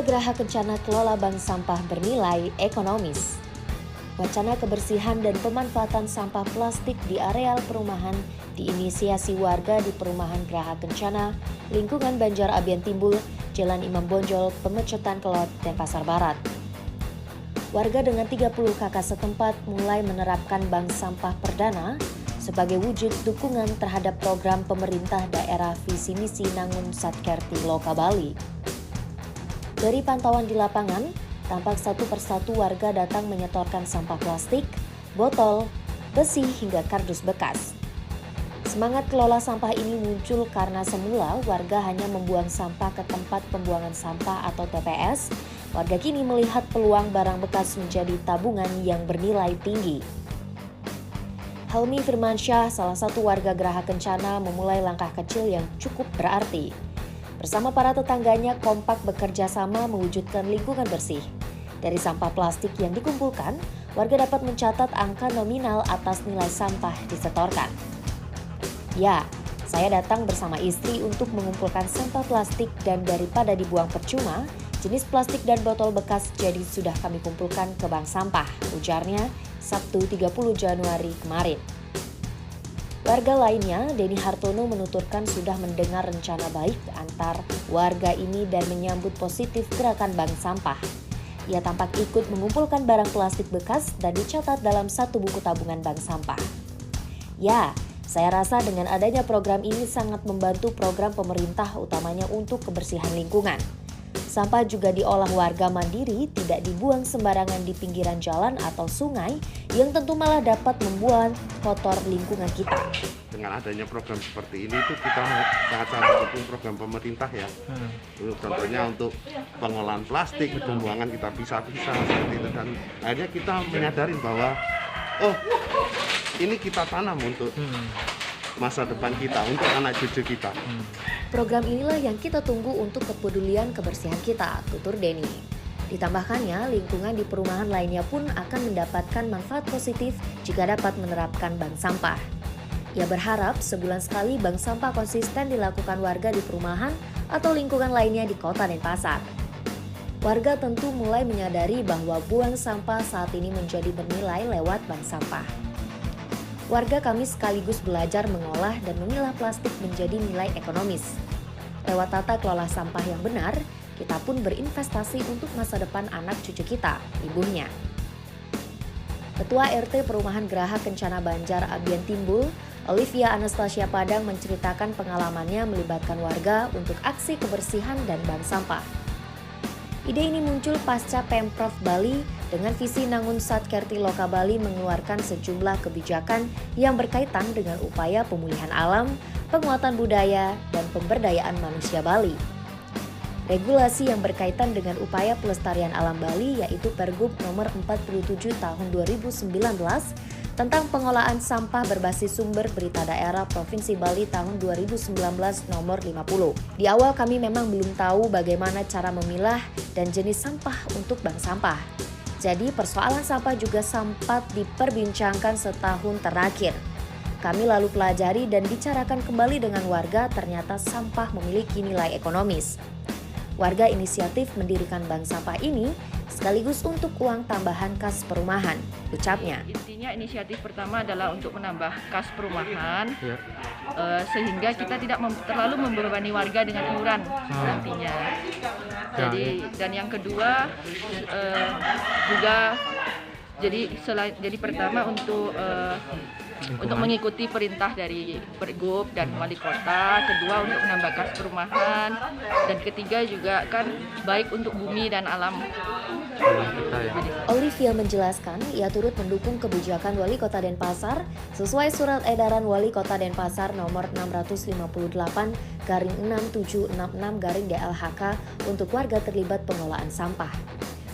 Warga Geraha Kencana kelola bank sampah bernilai ekonomis. Wacana kebersihan dan pemanfaatan sampah plastik di areal perumahan diinisiasi warga di perumahan Geraha Kencana, lingkungan Banjar Abian Timbul, Jalan Imam Bonjol, Pemecetan Kelot, Denpasar Barat. Warga dengan 30 kakak setempat mulai menerapkan bank sampah perdana sebagai wujud dukungan terhadap program pemerintah daerah visi misi Nangun Satkerti Loka Bali. Dari pantauan di lapangan, tampak satu persatu warga datang menyetorkan sampah plastik, botol, besi hingga kardus bekas. Semangat kelola sampah ini muncul karena semula warga hanya membuang sampah ke tempat pembuangan sampah atau TPS. Warga kini melihat peluang barang bekas menjadi tabungan yang bernilai tinggi. Helmi Firmansyah, salah satu warga Geraha Kencana, memulai langkah kecil yang cukup berarti. Bersama para tetangganya kompak bekerja sama mewujudkan lingkungan bersih. Dari sampah plastik yang dikumpulkan, warga dapat mencatat angka nominal atas nilai sampah disetorkan. Ya, saya datang bersama istri untuk mengumpulkan sampah plastik dan daripada dibuang percuma, jenis plastik dan botol bekas jadi sudah kami kumpulkan ke bank sampah, ujarnya Sabtu 30 Januari kemarin. Warga lainnya, Denny Hartono, menuturkan sudah mendengar rencana baik antar warga ini dan menyambut positif gerakan bank sampah. Ia tampak ikut mengumpulkan barang plastik bekas dan dicatat dalam satu buku tabungan bank sampah. Ya, saya rasa dengan adanya program ini sangat membantu program pemerintah utamanya untuk kebersihan lingkungan. Sampah juga diolah warga mandiri, tidak dibuang sembarangan di pinggiran jalan atau sungai yang tentu malah dapat membuat kotor lingkungan kita. Dengan adanya program seperti ini itu kita sangat-sangat mendukung program pemerintah ya. Contohnya untuk pengolahan plastik, pembuangan kita bisa seperti itu, dan akhirnya kita menyadari bahwa ini kita tanam untuk masa depan kita, untuk anak cucu kita. Program inilah yang kita tunggu untuk kepedulian kebersihan kita, tutur Denny. Ditambahkannya, lingkungan di perumahan lainnya pun akan mendapatkan manfaat positif jika dapat menerapkan bank sampah. Ia berharap sebulan sekali bank sampah konsisten dilakukan warga di perumahan atau lingkungan lainnya di Kota Denpasar. Warga tentu mulai menyadari bahwa buang sampah saat ini menjadi bernilai lewat bank sampah. Warga kami sekaligus belajar mengolah dan memilah plastik menjadi nilai ekonomis. Lewat tata kelola sampah yang benar, kita pun berinvestasi untuk masa depan anak cucu kita, ibunya. Ketua RT Perumahan Geraha Kencana Banjar Abian Timbul, Olivia Anastasia Padang, menceritakan pengalamannya melibatkan warga untuk aksi kebersihan dan bank sampah. Ide ini muncul pasca Pemprov Bali dengan visi Nangun Satkerti Loka Bali mengeluarkan sejumlah kebijakan yang berkaitan dengan upaya pemulihan alam, penguatan budaya, dan pemberdayaan manusia Bali. Regulasi yang berkaitan dengan upaya pelestarian alam Bali yaitu Pergub nomor 47 tahun 2019 tentang pengolahan sampah berbasis sumber berita daerah Provinsi Bali tahun 2019 nomor 50. Di awal kami memang belum tahu bagaimana cara memilah dan jenis sampah untuk bank sampah. Jadi persoalan sampah juga sempat diperbincangkan setahun terakhir. Kami lalu pelajari dan bicarakan kembali dengan warga, ternyata sampah memiliki nilai ekonomis. Warga inisiatif mendirikan bank sampah ini sekaligus untuk uang tambahan kas perumahan, ucapnya. Intinya inisiatif pertama adalah untuk menambah kas perumahan, sehingga kita tidak terlalu membebani warga dengan iuran nantinya. Dan yang kedua juga jadi pertama untuk mengikuti perintah dari Pergub dan Wali Kota, kedua untuk menambah kas perumahan, dan ketiga juga kan baik untuk bumi dan alam. Olivia menjelaskan ia turut mendukung kebijakan Wali Kota Denpasar sesuai Surat Edaran Wali Kota Denpasar nomor 658/6766/DLHK untuk warga terlibat pengolahan sampah.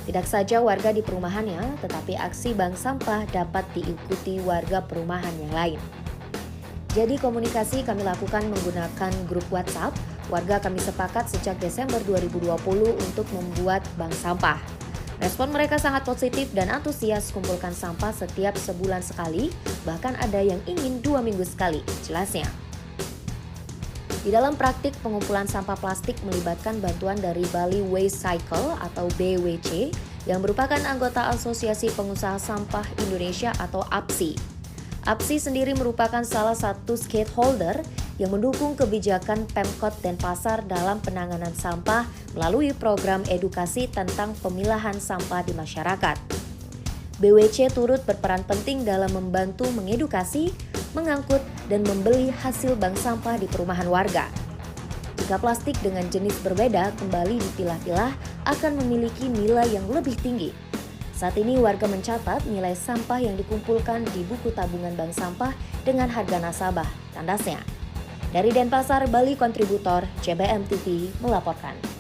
Tidak saja warga di perumahannya, tetapi aksi bank sampah dapat diikuti warga perumahan yang lain. Jadi komunikasi kami lakukan menggunakan grup WhatsApp. Warga kami sepakat sejak Desember 2020 untuk membuat bank sampah. Respon mereka sangat positif dan antusias kumpulkan sampah setiap sebulan sekali, bahkan ada yang ingin 2 minggu sekali, jelasnya. Di dalam praktik, pengumpulan sampah plastik melibatkan bantuan dari Bali Waste Cycle atau BWC yang merupakan anggota Asosiasi Pengusaha Sampah Indonesia atau APSI. APSI sendiri merupakan salah satu stakeholder yang mendukung kebijakan Pemkot Denpasar dalam penanganan sampah melalui program edukasi tentang pemilahan sampah di masyarakat. BWC turut berperan penting dalam membantu mengedukasi, mengangkut, dan membeli hasil bank sampah di perumahan warga. Jika plastik dengan jenis berbeda kembali dipilah-pilah akan memiliki nilai yang lebih tinggi. Saat ini warga mencatat nilai sampah yang dikumpulkan di buku tabungan bank sampah dengan harga nasabah, tandasnya. Dari Denpasar, Bali, kontributor CBM TV melaporkan.